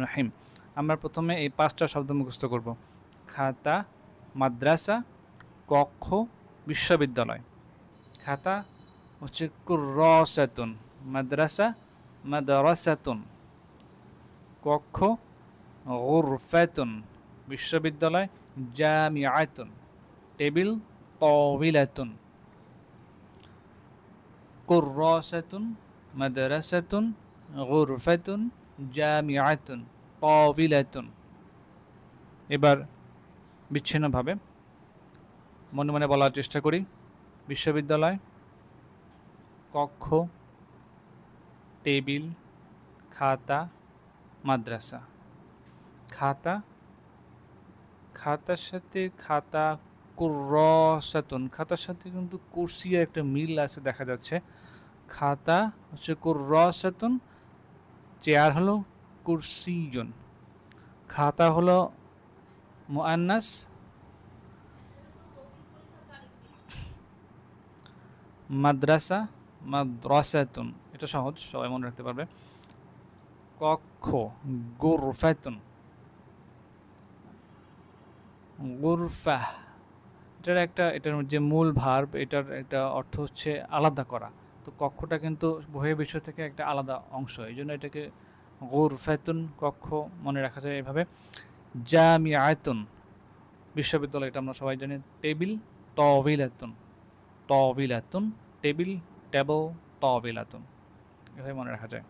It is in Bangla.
রহমানির রহিম। আমরা প্রথমে এই ৫টা শব্দ মুখস্থ করব। খাতা, মাদ্রাসা, কক্ষ, বিশ্ববিদ্যালয়। খাতা হচ্ছে কুররাসাতুন, মাদ্রাসা মাদ্রাসাতুন, কক্ষ গুরফাতুন, বিশ্ববিদ্যালয় জামিআতুন, টেবিল তাওবিলাতুন। কুররাসাতুন, মাদ্রাসাতুন, গুরফাতুন, জামিআতুন, তাওবিলাতুন। এবার বিচ্ছিন্নভাবে মনে মনে বলার চেষ্টা করি। বিশ্ববিদ্যালয়, কক্ষ, টেবিল, খাতা, মাদ্রাসা। খাতা, খাতার সাথে খাতা, কুররাসাতুন, খাতার সাথে কিন্তু কুরসির একটা মিল আছে দেখা যাচ্ছে। খাতা হচ্ছে কুররাসাতুন, চেয়ার হলো কুরসিয়ুন। খাতা হলো মুআন্নাস, মাদ্রাসা মাদ্রাসাতুন, এটা সহজ, সবাই মনে রাখতে পারবে। কক্ষ গুরফাতুন, গুরফা, এটার যে মূল ভার্ব, এটার একটা অর্থ হচ্ছে আলাদা করা। তো কক্ষটা কিন্তু বহির্বিশ্ব থেকে একটা আলাদা অংশ, এই জন্য এটাকে গুরফাতুন কক্ষ মনে রাখা যায় এভাবে। জামিআতুন, বিশ্ববিদ্যালয়, এটা আমরা সবাই জানি। টেবিল তাওবিলাতুন, তাওবিলাতুন, টেবিল টেবল তাওবিলাতুন, এভাবে মনে রাখা যায়।